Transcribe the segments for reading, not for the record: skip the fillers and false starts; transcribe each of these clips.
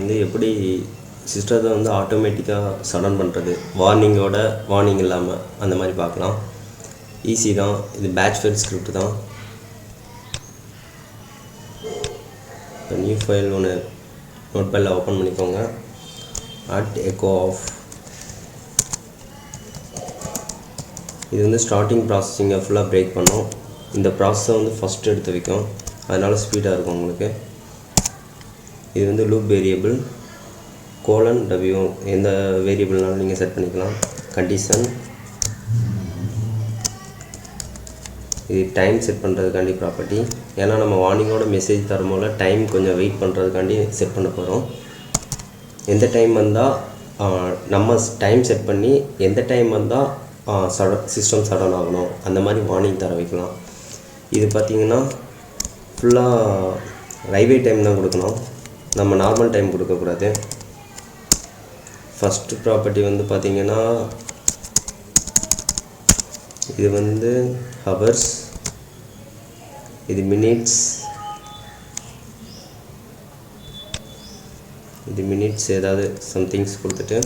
வந்து எப்படி சிஸ்டத்தை வந்து ஆட்டோமேட்டிக்காக சடன் பண்ணுறது, வார்னிங் இல்லாமல் அந்த மாதிரி பார்க்கலாம். ஈஸி தான். இது பேட்ச் ஃபைல் ஸ்கிரிப்ட் தான். இப்போ நியூ ஃபைல் ஒன்று நோட்பேடில் ஓப்பன் பண்ணிக்கோங்க. echo of இது வந்து ஸ்டார்டிங் ப்ராசஸிங்கை ஃபுல்லாக பிரேக் பண்ணோம். இந்த ப்ராசஸை வந்து ஃபஸ்ட்டு எடுத்து வைக்கும், அதனால் ஸ்பீடாக இருக்கும் உங்களுக்கு. இது வந்து லூப் வேரியபிள் :w எந்த வேரியபிள்னாலும் நீங்கள் செட் பண்ணிக்கலாம். கண்டிஷன் இது டைம் செட் பண்ணுறதுக்காண்டி ப்ராப்பர்ட்டி. ஏன்னா நம்ம வார்னிங்கோட மெசேஜ் தரும்போது டைம் கொஞ்சம் வெயிட் பண்ணுறதுக்காண்டி செட் பண்ண போகிறோம். எந்த டைம் வந்தால் நம்ம டைம் செட் பண்ணி எந்த டைம் வந்தால் சிஸ்டம் சடன் ஆகணும் அந்த மாதிரி வார்னிங் தர வைக்கலாம். இது பார்த்திங்கன்னா ஃபுல்லாக ரயில்வே டைம் தான் கொடுக்கணும், நம்ம நார்மல் டைம் கொடுக்கக்கூடாது. ஃபஸ்ட்டு ப்ராப்பர்ட்டி வந்து பார்த்திங்கன்னா இது வந்து ஹவர்ஸ், இது மினிட்ஸ், இது மினிட்ஸ் ஏதாவது சம்திங்ஸ் கொடுத்துட்டு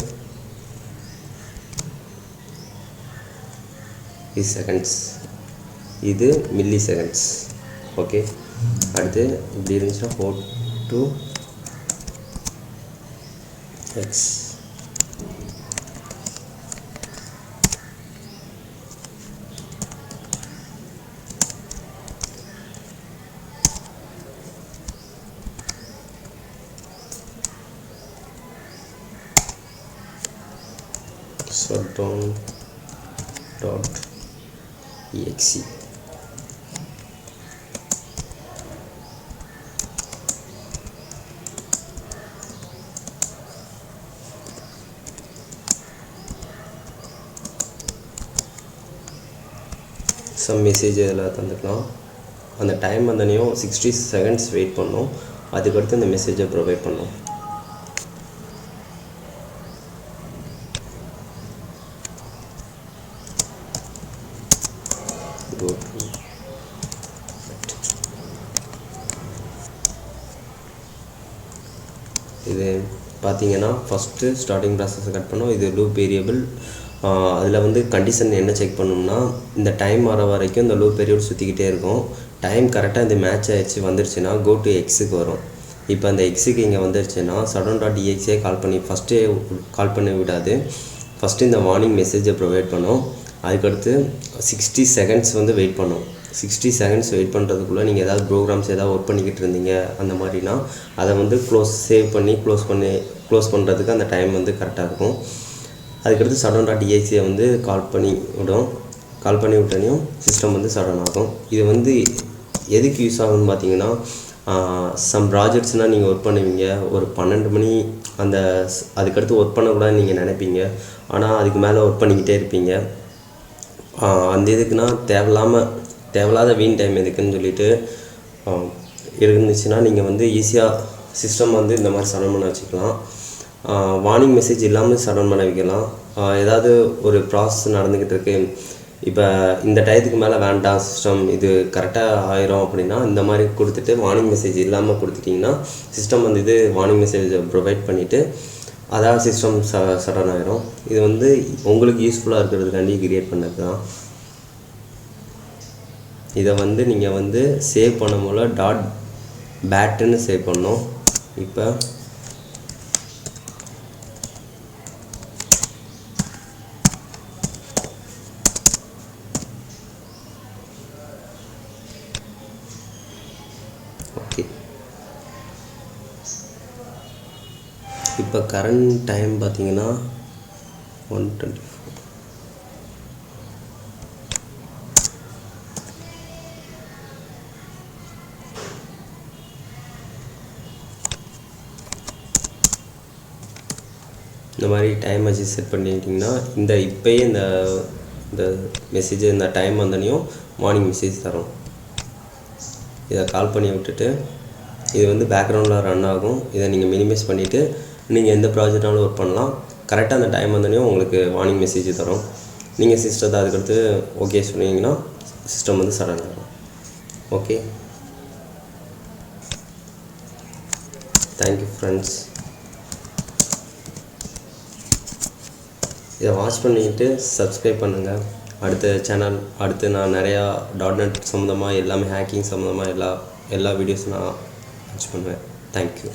இது செகண்ட்ஸ், இது மில்லி செகண்ட்ஸ். ஓகே, அடுத்து இப்படி இருந்துச்சுன்னா 4 to x. shutdown.exe. Some message இதில் தந்துக்கலாம். அந்த டைம் வந்தனையும் 60 செகண்ட்ஸ் வெயிட் பண்ணோம், அதுக்கடுத்து இந்த மெசேஜை ப்ரொவைட் பண்ணோம். இது பார்த்தீங்கன்னா ஃபஸ்ட்டு ஸ்டார்டிங் ப்ராசஸை கட் பண்ணோம். இது லூப் வேரியபிள். அதில் வந்து கண்டிஷன் என்ன செக் பண்ணோம்னா இந்த டைம் வர வரைக்கும் இந்த லூப் வேரியபிள் சுற்றிக்கிட்டே இருக்கும். டைம் கரெக்டாக இந்த மேட்ச் ஆகிடுச்சு வந்துருச்சுன்னா go to எக்ஸுக்கு வரும். இப்போ அந்த எக்ஸுக்கு இங்கே வந்துருச்சுன்னா shutdown.exe ஃபஸ்ட்டே கால் பண்ணி விடாது. ஃபஸ்ட்டு இந்த வார்னிங் மெசேஜை ப்ரொவைட் பண்ணோம். அதுக்கடுத்து 60 செகண்ட்ஸ் வந்து வெயிட் பண்ணோம். 60 செகண்ட்ஸ் வெயிட் பண்ணுறதுக்குள்ளே நீங்கள் ஏதாவது ப்ரோக்ராம்ஸ் ஏதாவது ஒர்க் பண்ணிக்கிட்டு இருந்தீங்க அந்த மாதிரினா அதை வந்து சேவ் பண்ணி க்ளோஸ் பண்ணுறதுக்கு அந்த டைம் வந்து கரெக்டாக இருக்கும். அதுக்கடுத்து shutdown.exe வந்து கால் பண்ணி விட்டனையும் சிஸ்டம் வந்து சடன் ஆகும். இது வந்து எதுக்கு யூஸ் ஆகும்னு பார்த்தீங்கன்னா சம் ப்ராஜெக்ட்ஸ்னால் நீங்கள் ஒர்க் பண்ணுவீங்க, ஒரு 12 மணி அதுக்கடுத்து ஒர்க் பண்ணக்கூடாதுன்னு நீங்கள் நினைப்பீங்க, ஆனால் அதுக்கு மேலே ஒர்க் பண்ணிக்கிட்டே இருப்பீங்க. அந்த இதுக்குன்னா தேவையில்லாத வீண் டைம் எதுக்குன்னு சொல்லிட்டு இருந்துச்சுன்னா நீங்கள் வந்து ஈஸியாக சிஸ்டம் வந்து இந்த மாதிரி சடன் பண்ண வச்சுக்கலாம். வார்னிங் மெசேஜ் இல்லாமல் சடன் பண்ண வைக்கலாம். ஏதாவது ஒரு ப்ராசஸ் நடந்துக்கிட்டு இருக்கு, இப்போ இந்த டயத்துக்கு மேலே வேண்டாம் சிஸ்டம் இது கரெக்டாக ஆயிரும் அப்படின்னா இந்த மாதிரி கொடுத்துட்டு வார்னிங் மெசேஜ் இல்லாமல் கொடுத்துட்டிங்கன்னா சிஸ்டம் வந்து இது வார்னிங் மெசேஜை ப்ரொவைட் பண்ணிவிட்டு அதாவது சிஸ்டம் சடன் ஆயிரும். இது வந்து உங்களுக்கு யூஸ்ஃபுல்லாக இருக்கிறதுக்காண்டி கிரியேட் பண்ணது தான். இதை வந்து நீங்கள் வந்து சேவ் பண்ணும்போது .bat சேவ் பண்ணோம். இப்போ ஓகே, இப்போ கரண்ட் டைம் பார்த்தீங்கன்னா 1:24. இந்த மாதிரி டைம் வச்சு செட் பண்ணிட்டிங்கன்னா இப்போயே இந்த மெசேஜ் இந்த டைம் வந்தனையும் மார்னிங் மெசேஜ் தரும். இதை கால் பண்ணி விட்டுட்டு இது வந்து பேக்ரவுண்டில் ரன் ஆகும். இதை நீங்கள் மினிமைஸ் பண்ணிவிட்டு நீங்கள் எந்த ப்ராஜெக்டாலும் ஒர்க் பண்ணலாம். கரெக்டாக அந்த டைம் வந்தனையும் உங்களுக்கு வார்னிங் மெசேஜ் தரும். நீங்கள் சிஸ்டத்தை அதுக்கடுத்து ஓகே சொன்னீங்கன்னா சிஸ்டம் வந்து சடன் ஆகும். Okay, thank you friends. இதை வாட்ச் பண்ணிட்டு சப்ஸ்கிரைப் பண்ணுங்கள். அடுத்த சேனல் அடுத்து நான் நிறையா .NET சம்மந்தமாக எல்லாமே ஹேக்கிங் சம்மந்தமாக எல்லா வீடியோஸும் நான் வாட்ச் பண்ணுவேன். தேங்க்யூ.